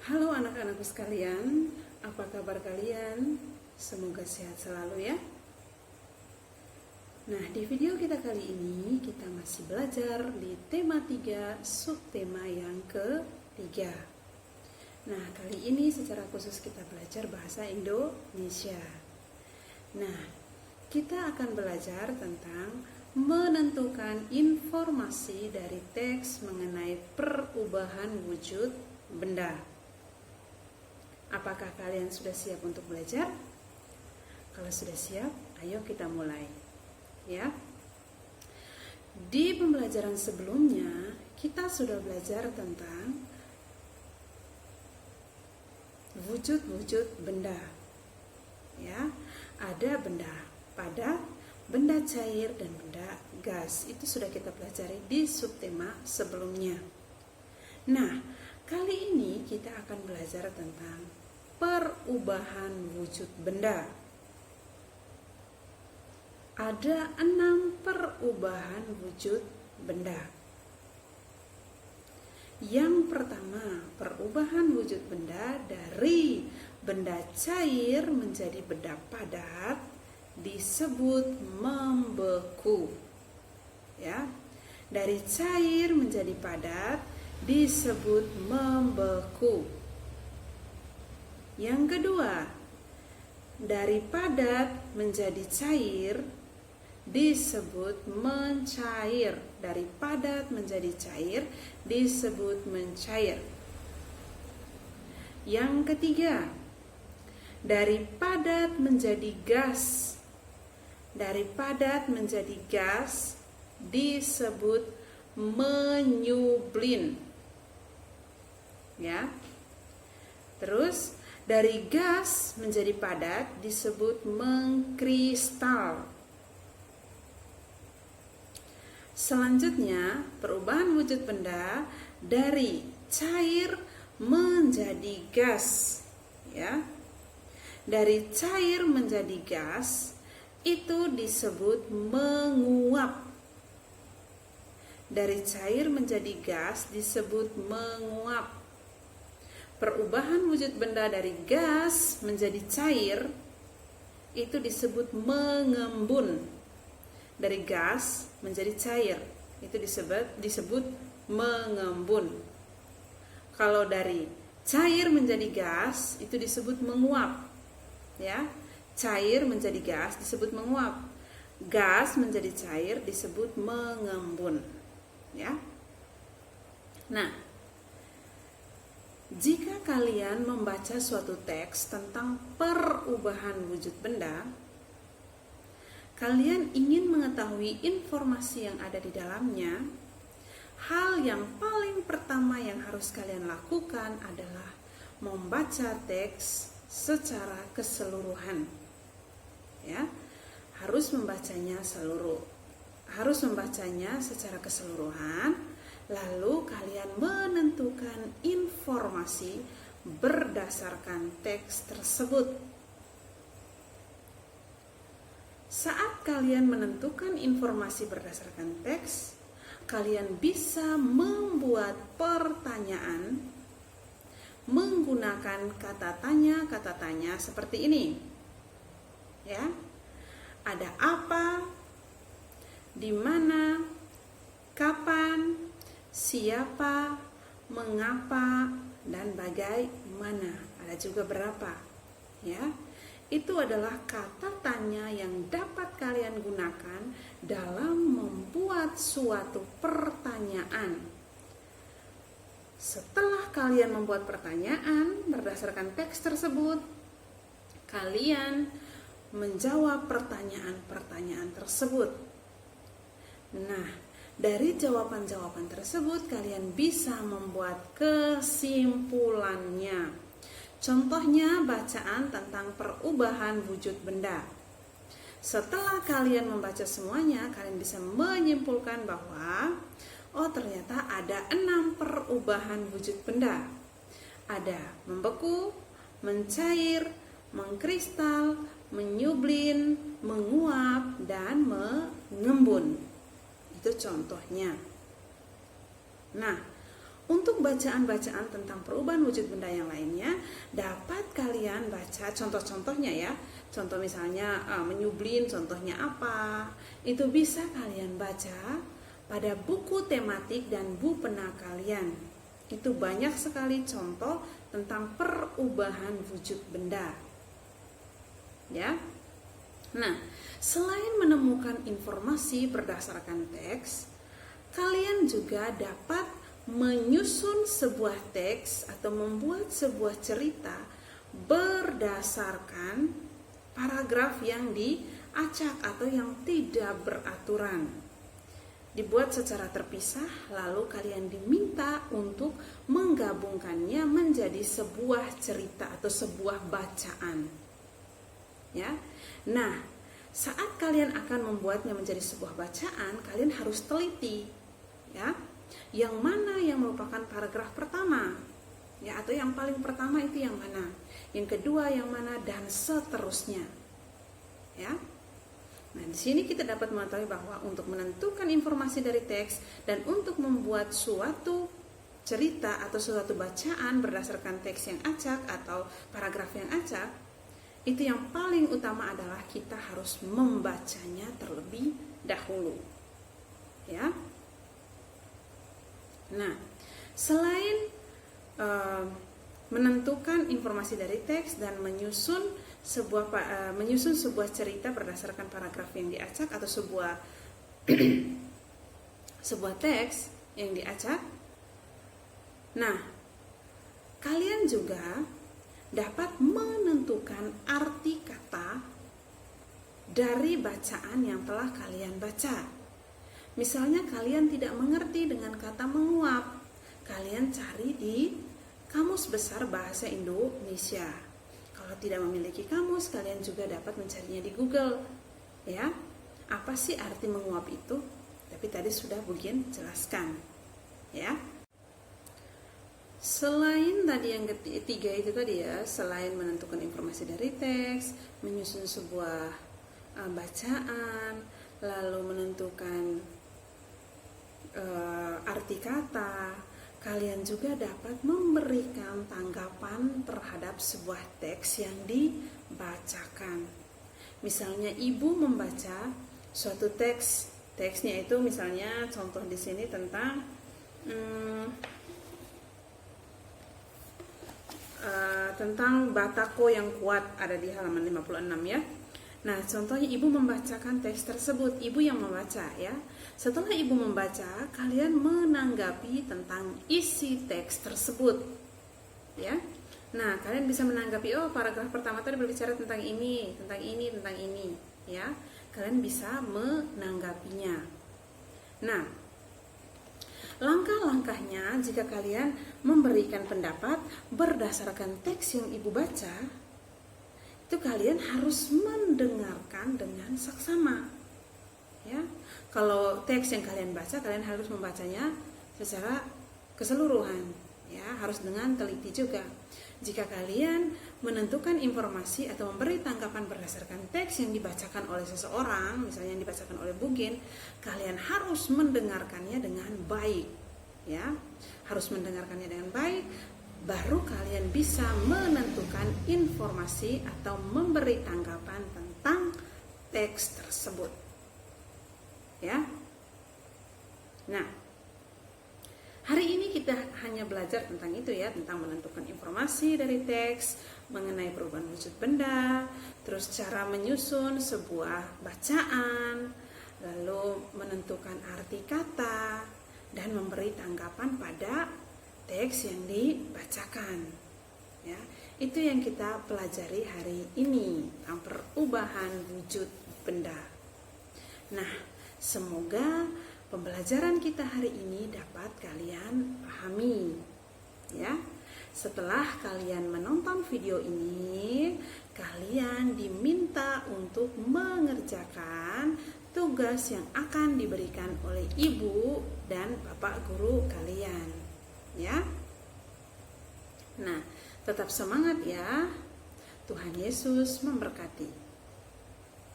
Halo anak-anakku sekalian, apa kabar kalian? Semoga sehat selalu ya. Nah, di video kita kali ini kita masih belajar di tema 3, subtema yang ketiga. Nah, kali ini secara khusus kita belajar bahasa Indonesia. Nah, kita akan belajar tentang menentukan informasi dari teks mengenai perubahan wujud benda. Apakah kalian sudah siap untuk belajar? Kalau sudah siap, ayo kita mulai. Ya. Di pembelajaran sebelumnya, kita sudah belajar tentang wujud-wujud benda. Ya, ada benda padat, benda cair, dan benda gas. Itu sudah kita pelajari di subtema sebelumnya. Nah, kali ini kita akan belajar tentang perubahan wujud benda. Ada 6 perubahan wujud benda. Yang pertama, perubahan wujud benda dari benda cair menjadi benda padat disebut membeku. Ya. Dari cair menjadi padat disebut membeku. Yang kedua, dari padat menjadi cair disebut mencair. Dari padat menjadi cair disebut mencair. Yang ketiga, dari padat menjadi gas. Dari padat menjadi gas disebut menyublin. Ya. Terus dari gas menjadi padat disebut mengkristal. Selanjutnya, perubahan wujud benda dari cair menjadi gas. Ya. Dari cair menjadi gas itu disebut menguap. Dari cair menjadi gas disebut menguap. Perubahan wujud benda dari gas menjadi cair itu disebut mengembun. Dari gas menjadi cair itu disebut mengembun. Kalau dari cair menjadi gas itu disebut menguap. Ya, cair menjadi gas disebut menguap. Gas menjadi cair disebut mengembun. Ya. Nah, jika kalian membaca suatu teks tentang perubahan wujud benda, kalian ingin mengetahui informasi yang ada di dalamnya, hal yang paling pertama yang harus kalian lakukan adalah membaca teks secara keseluruhan. Ya, harus membacanya secara keseluruhan. Lalu kalian menentukan informasi berdasarkan teks tersebut. Saat kalian menentukan informasi berdasarkan teks, kalian bisa membuat pertanyaan menggunakan kata tanya seperti ini. Ya. Ada apa? Di mana? Kapan? Siapa, mengapa, dan bagaimana. Ada juga berapa. Ya, itu adalah kata tanya yang dapat kalian gunakan dalam membuat suatu pertanyaan. Setelah kalian membuat pertanyaan berdasarkan teks tersebut, kalian menjawab pertanyaan-pertanyaan tersebut. Nah, dari jawaban-jawaban tersebut kalian bisa membuat kesimpulannya. Contohnya bacaan tentang perubahan wujud benda. Setelah kalian membaca semuanya, kalian bisa menyimpulkan bahwa ternyata ada 6 perubahan wujud benda. Ada membeku, mencair, mengkristal, menyublin, menguap, dan mengembun. Itu contohnya. Nah, Untuk bacaan-bacaan tentang perubahan wujud benda yang lainnya dapat kalian baca contoh-contohnya ya. Contoh misalnya menyublin, contohnya apa? Itu bisa kalian baca pada buku tematik dan bupena kalian. Itu banyak sekali contoh tentang perubahan wujud benda. Ya. Nah, selain menemukan informasi berdasarkan teks, kalian juga dapat menyusun sebuah teks atau membuat sebuah cerita berdasarkan paragraf yang diacak atau yang tidak beraturan. Dibuat secara terpisah, lalu kalian diminta untuk menggabungkannya menjadi sebuah cerita atau sebuah bacaan. Ya. Nah, saat kalian akan membuatnya menjadi sebuah bacaan, kalian harus teliti, ya. Yang mana yang merupakan paragraf pertama, ya, atau yang paling pertama itu yang mana, yang kedua yang mana, dan seterusnya, ya. Nah, di sini kita dapat mengetahui bahwa untuk menentukan informasi dari teks dan untuk membuat suatu cerita atau suatu bacaan berdasarkan teks yang acak atau paragraf yang acak, itu yang paling utama adalah kita harus membacanya terlebih dahulu, ya. Nah, selain menentukan informasi dari teks dan menyusun sebuah cerita berdasarkan paragraf yang diacak atau sebuah teks yang diacak, nah, kalian juga dapat menentukan arti kata dari bacaan yang telah kalian baca. Misalnya kalian tidak mengerti dengan kata menguap, kalian cari di Kamus Besar Bahasa Indonesia. Kalau tidak memiliki kamus, kalian juga dapat mencarinya di Google. Ya, apa sih arti menguap itu? Tapi tadi sudah Bugien jelaskan. Ya. Selain tadi yang ketiga itu tadi ya, selain menentukan informasi dari teks, menyusun sebuah bacaan, lalu menentukan arti kata, kalian juga dapat memberikan tanggapan terhadap sebuah teks yang dibacakan. Misalnya ibu membaca suatu teksnya itu misalnya contoh di sini tentang tentang batako yang kuat, ada di halaman 56 ya. Nah, contohnya ibu membacakan teks tersebut, ibu yang membaca ya. Setelah ibu membaca, kalian menanggapi tentang isi teks tersebut. Ya. Nah, kalian bisa menanggapi, oh paragraf pertama tadi berbicara tentang ini, ya. Kalian bisa menanggapinya. Nah, langkah-langkahnya jika kalian memberikan pendapat berdasarkan teks yang ibu baca, itu kalian harus mendengarkan dengan saksama. Ya, kalau teks yang kalian baca, kalian harus membacanya secara keseluruhan. Ya, harus dengan teliti juga. Jika kalian menentukan informasi atau memberi tanggapan berdasarkan teks yang dibacakan oleh seseorang, misalnya yang dibacakan oleh Bugien, kalian harus mendengarkannya dengan baik. Ya, harus mendengarkannya dengan baik. Baru kalian bisa menentukan informasi atau memberi tanggapan tentang teks tersebut. Ya. Nah, hari ini kita hanya belajar tentang itu ya, tentang menentukan informasi dari teks, mengenai perubahan wujud benda, terus cara menyusun sebuah bacaan, lalu menentukan arti kata, dan memberi tanggapan pada teks yang dibacakan. Ya, itu yang kita pelajari hari ini tentang perubahan wujud benda. Nah, semoga pembelajaran kita hari ini dapat kalian pahami. Ya, setelah kalian menonton video ini, kalian diminta untuk mengerjakan tugas yang akan diberikan oleh ibu dan bapak guru kalian. Ya. Nah, tetap semangat ya. Tuhan Yesus memberkati.